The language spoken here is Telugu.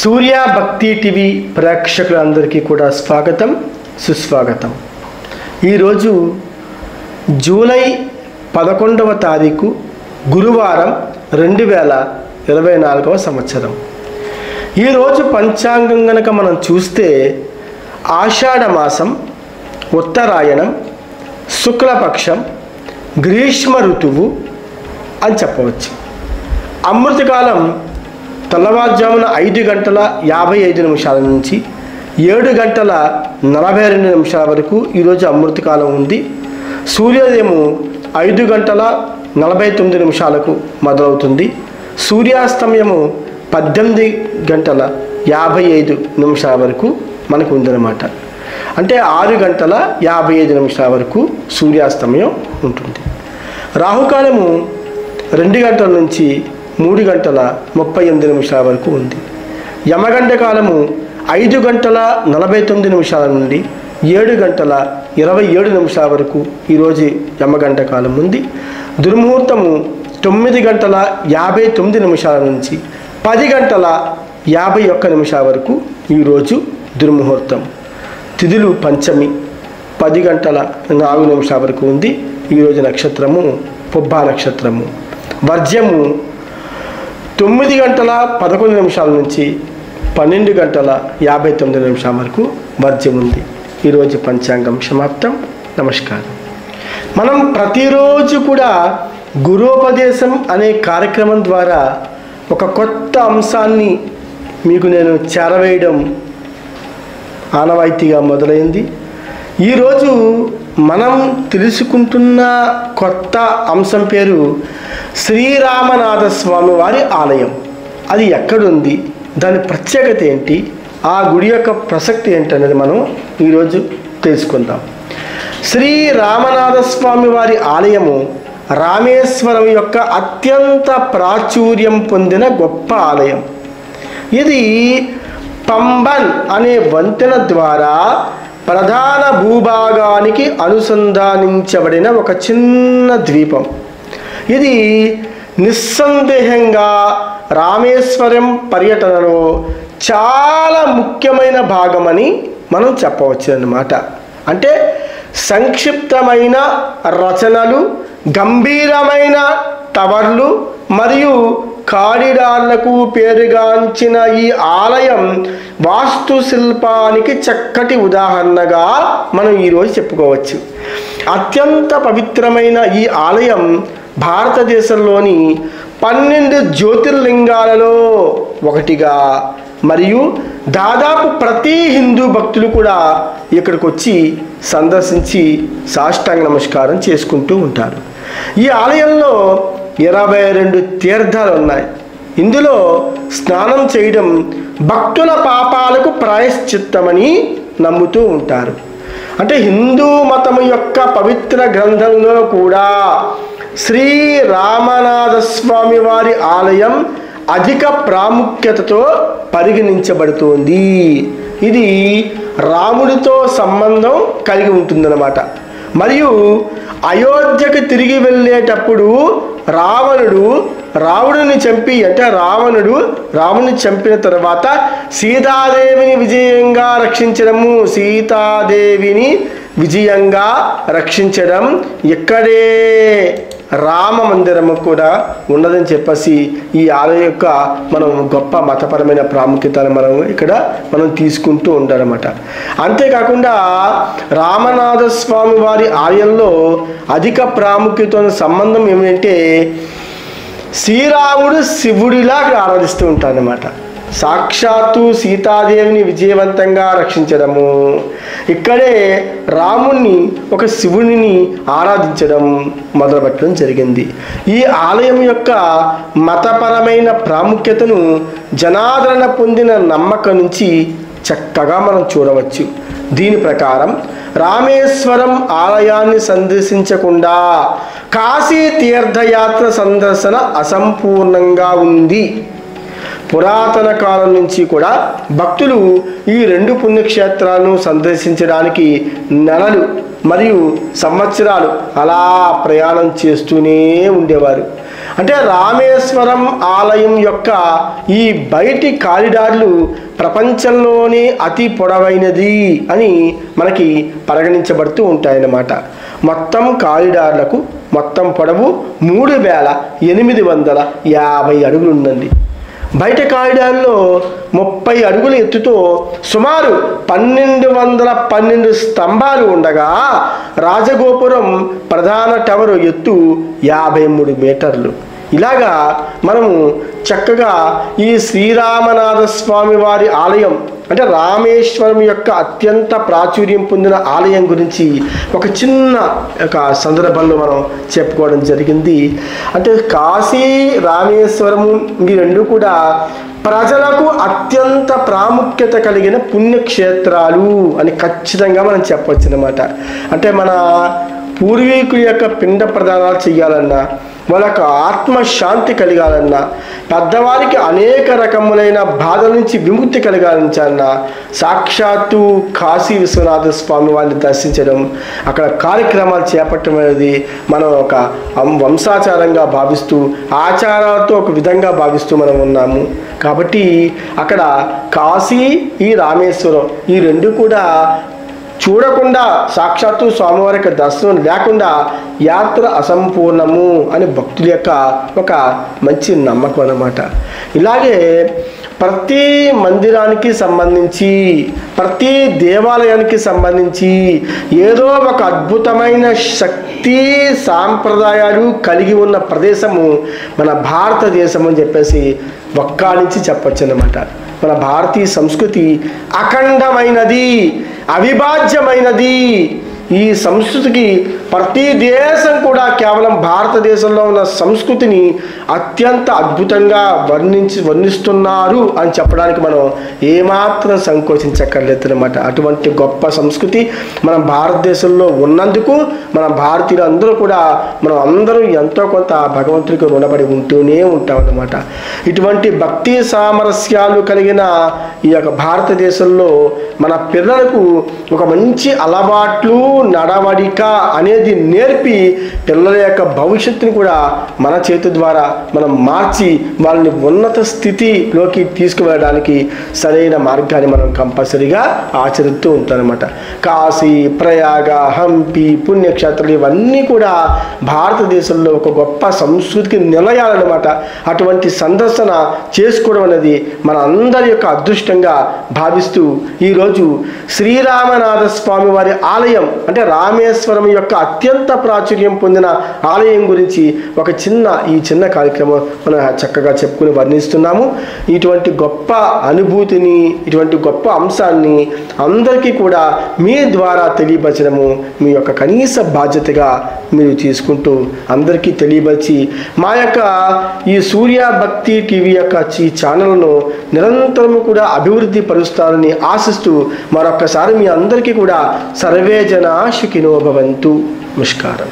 సూర్య భక్తి టీవీ ప్రేక్షకులందరికీ కూడా స్వాగతం, సుస్వాగతం. ఈరోజు జూలై 11వ తారీఖు గురువారం 2024వ సంవత్సరం. ఈరోజు పంచాంగం గనక మనం చూస్తే ఆషాఢ మాసం, ఉత్తరాయణం, శుక్లపక్షం, గ్రీష్మ ఋతువు అని చెప్పవచ్చు. అమృతకాలం తెల్లవారుజామున 5 గంటల 55 నిమిషాల నుంచి 7 గంటల 42 నిమిషాల వరకు ఈరోజు అమృతకాలం ఉంది. సూర్యోదయము 5 గంటల 49 నిమిషాలకు మొదలవుతుంది. సూర్యాస్తమయము 18 గంటల 55 నిమిషాల వరకు మనకు ఉందన్నమాట. అంటే 6 గంటల 55 నిమిషాల వరకు సూర్యాస్తమయం ఉంటుంది. రాహుకాలము 2 గంటల నుంచి 3 గంటల 38 నిమిషాల వరకు ఉంది. యమగండ కాలము 5 గంటల 49 నిమిషాల నుండి 7 గంటల 27 నిమిషాల వరకు ఈరోజు యమగండ కాలం ఉంది. దుర్ముహూర్తము 9 గంటల 59 నిమిషాల నుంచి 10 గంటల 51 నిమిషాల వరకు ఈరోజు దుర్ముహూర్తం. తిథులు పంచమి 10 గంటల 4 నిమిషాల వరకు ఉంది. ఈరోజు నక్షత్రము పుబ్బా నక్షత్రము. వర్జ్యము 9 గంటల 11 నిమిషాల నుంచి 12 గంటల 59 నిమిషాల వరకు వర్జ్యం ఉంది. ఈరోజు పంచాంగం సమాప్తం. నమస్కారం. మనం ప్రతిరోజు కూడా గురోపదేశం అనే కార్యక్రమం ద్వారా ఒక కొత్త అంశాన్ని మీకు నేను చేరవేయడం ఆనవాయితీగా మొదలైంది. ఈరోజు మనం తెలుసుకుంటున్న కొత్త అంశం పేరు శ్రీరామనాథ స్వామి వారి ఆలయం. అది ఎక్కడుంది, దాని ప్రత్యేకత ఏంటి, ఆ గుడి యొక్క ప్రసక్తి ఏంటనేది మనం ఈరోజు తెలుసుకుందాం. శ్రీరామనాథ స్వామి వారి ఆలయము రామేశ్వరం యొక్క అత్యంత ప్రాచుర్యం పొందిన గొప్ప ఆలయం. ఇది పంబన్ అనే వంతెన ద్వారా ప్రధాన భూభాగానికి అనుసంధానించబడిన ఒక చిన్న ద్వీపం. ఇది నిస్సందేహంగా రామేశ్వరం పర్యటనలో చాలా ముఖ్యమైన భాగమని మనం చెప్పవచ్చు అన్నమాట. అంటే సంక్షిప్తమైన రచనలు, గంభీరమైన టవర్లు మరియు కారిడార్లకు పేరుగాంచిన ఈ ఆలయం వాస్తుశిల్పానికి చక్కటి ఉదాహరణగా మనం ఈరోజు చెప్పుకోవచ్చు. అత్యంత పవిత్రమైన ఈ ఆలయం భారతదేశంలోని 12 జ్యోతిర్లింగాలలో ఒకటిగా, మరియు దాదాపు ప్రతి హిందూ భక్తులు కూడా ఇక్కడికి వచ్చి సందర్శించి సాష్టాంగ నమస్కారం చేసుకుంటూ ఉంటారు. ఈ ఆలయంలో 22 తీర్థాలు ఉన్నాయి. ఇందులో స్నానం చేయడం భక్తుల పాపాలకు ప్రాయశ్చిత్తమని నమ్ముతూ ఉంటారు. అంటే హిందూ మతం యొక్క పవిత్ర గ్రంథంలో కూడా శ్రీ రామనాథ స్వామి వారి ఆలయం అధిక ప్రాముఖ్యతతో పరిగణించబడుతోంది. ఇది రాముడితో సంబంధం కలిగి ఉంటుందన్నమాట. మరియు అయోధ్యకు తిరిగి వెళ్ళేటప్పుడు రావణుని చంపిన తర్వాత సీతాదేవిని విజయంగా రక్షించడం ఇక్కడే రామ మందిరము కూడా ఉన్నదని చెప్పేసి ఈ ఆలయం యొక్క మనం గొప్ప మతపరమైన ప్రాముఖ్యతను మనం తీసుకుంటూ ఉంటారన్నమాట. అంతేకాకుండా రామనాథ స్వామి వారి ఆలయంలో అధిక ప్రాముఖ్యత సంబంధం ఏమిటంటే శ్రీరాముడు శివుడిలా ఆరాధిస్తూ ఉంటారన్నమాట. సాక్షాత్తు సీతాదేవిని విజయవంతంగా రక్షించడము, ఇక్కడే రాముణ్ణి ఒక శివుడిని ఆరాధించడం మొదలుపెట్టడం జరిగింది. ఈ ఆలయం యొక్క మతపరమైన ప్రాముఖ్యతను జనాదరణ పొందిన నమ్మకం నుంచి చక్కగా మనం చూడవచ్చు. దీని ప్రకారం రామేశ్వరం ఆలయాన్ని సందర్శించకుండా కాశీ తీర్థయాత్ర సందర్శన అసంపూర్ణంగా ఉంది. పురాతన కాలం నుంచి కూడా భక్తులు ఈ రెండు పుణ్యక్షేత్రాలను సందర్శించడానికి నెలలు మరియు సంవత్సరాలు అలా ప్రయాణం చేస్తూనే ఉండేవారు. అంటే రామేశ్వరం ఆలయం యొక్క ఈ బయటి కారిడార్లు ప్రపంచంలోనే అతి పొడవైనది అని మనకి పరిగణించబడుతూ ఉంటాయన్నమాట. మొత్తం కారిడార్లకు మొత్తం పొడవు 3850 అడుగులు ఉందండి. బయట కారిడార్లో 30 అడుగుల ఎత్తుతో సుమారు 1212 స్తంభాలు ఉండగా రాజగోపురం ప్రధాన టవర్ ఎత్తు 53 మీటర్లు. ఇలాగా మనము చక్కగా ఈ శ్రీరామనాథ స్వామి వారి ఆలయం అంటే రామేశ్వరం యొక్క అత్యంత ప్రాచుర్యం పొందిన ఆలయం గురించి ఒక చిన్న సందర్భంలో మనం చెప్పుకోవడం జరిగింది. అంటే కాశీ రామేశ్వరము ఈ రెండు కూడా ప్రజలకు అత్యంత ప్రాముఖ్యత కలిగిన పుణ్యక్షేత్రాలు అని ఖచ్చితంగా మనం చెప్పవచ్చు అన్నమాట. అంటే మన పూర్వీకుల యొక్క పిండ ప్రదానాలు చేయాలన్నా, వాళ్ళకు ఆత్మశాంతి కలగాలన్నా, పెద్దవారికి అనేక రకములైన బాధల నుంచి విముక్తి కలగాలన్నా సాక్షాత్తు కాశీ విశ్వనాథ స్వామి వారిని దర్శించడం, అక్కడ కార్యక్రమాలు చేపట్టడం అనేది మనం ఒక వంశాచారంగా భావిస్తూ, ఆచారాలతో ఒక విధంగా భావిస్తూ మనం ఉన్నాము. కాబట్టి అక్కడ కాశీ ఈ రామేశ్వరం ఈ రెండు కూడా చూడకుండా సాక్షాత్తు స్వామివారి యొక్క దర్శనం లేకుండా యాత్ర అసంపూర్ణము అని భక్తుల యొక్క ఒక మంచి నమ్మకం అన్నమాట. ఇలాగే ప్రతి మందిరానికి సంబంధించి ప్రతి దేవాలయానికి సంబంధించి ఏదో ఒక అద్భుతమైన శక్తి సాంప్రదాయాలు కలిగి ఉన్న ప్రదేశము మన భారతదేశం అని చెప్పేసి ఒక్కానించి చెప్పచ్చు అన్నమాట. మన భారతీయ సంస్కృతి అఖండమైనది, అవిభాజ్యమైనది. ఈ సంస్కృతికి ప్రతి దేశం కూడా కేవలం భారతదేశంలో ఉన్న సంస్కృతిని అత్యంత అద్భుతంగా వర్ణిస్తున్నారు అని చెప్పడానికి మనం ఏమాత్రం సంకోచించక్కర్లేదు అన్నమాట. అటువంటి గొప్ప సంస్కృతి మన భారతదేశంలో ఉన్నందుకు మన భారతీయులందరూ కూడా మనం అందరూ ఎంతో కొంత భగవంతుడికి రుణపడి ఉంటూనే ఉంటాం అన్నమాట. ఇటువంటి భక్తి సామరస్యాలు కలిగిన ఈ యొక్క భారతదేశంలో మన పిల్లలకు ఒక మంచి అలవాట్లు నడవడిక అనేది నేర్పి పిల్లల యొక్క భవిష్యత్తుని కూడా మన చేతి ద్వారా మనం మార్చి వాళ్ళని ఉన్నత స్థితిలోకి తీసుకువెళ్ళడానికి సరైన మార్గాన్ని మనం కంపల్సరీగా ఆచరిస్తూ ఉంటామన్నమాట. కాశీ, ప్రయాగ, హంపి పుణ్యక్షేత్రాలు ఇవన్నీ కూడా భారతదేశంలో ఒక గొప్ప సంస్కృతికి నిలయాలన్నమాట. అటువంటి సందర్శన చేసుకోవడం అనేది మన అందరి యొక్క అదృష్టంగా భావిస్తూ ఈరోజు శ్రీరామనాథ స్వామి వారి ఆలయం అంటే రామేశ్వరం యొక్క అత్యంత ప్రాచుర్యం పొందిన ఆలయం గురించి ఒక చిన్న కార్యక్రమం మనం చక్కగా చెప్పుకుని వర్ణిస్తున్నాము. ఇటువంటి గొప్ప అనుభూతిని, ఇటువంటి గొప్ప అంశాన్ని అందరికీ కూడా మీ ద్వారా తెలియపరచడము మీ యొక్క కనీస బాధ్యతగా మీరు తీసుకుంటూ అందరికీ తెలియపరిచి మా యొక్క ఈ సూర్య భక్తి టీవీ యొక్క ఈ ఛానల్ను నిరంతరము కూడా అభివృద్ధి పరుస్తారని ఆశిస్తూ మరొక్కసారి మీ అందరికీ కూడా సర్వే జనా సుఖినో భవంతు. నమస్కారం.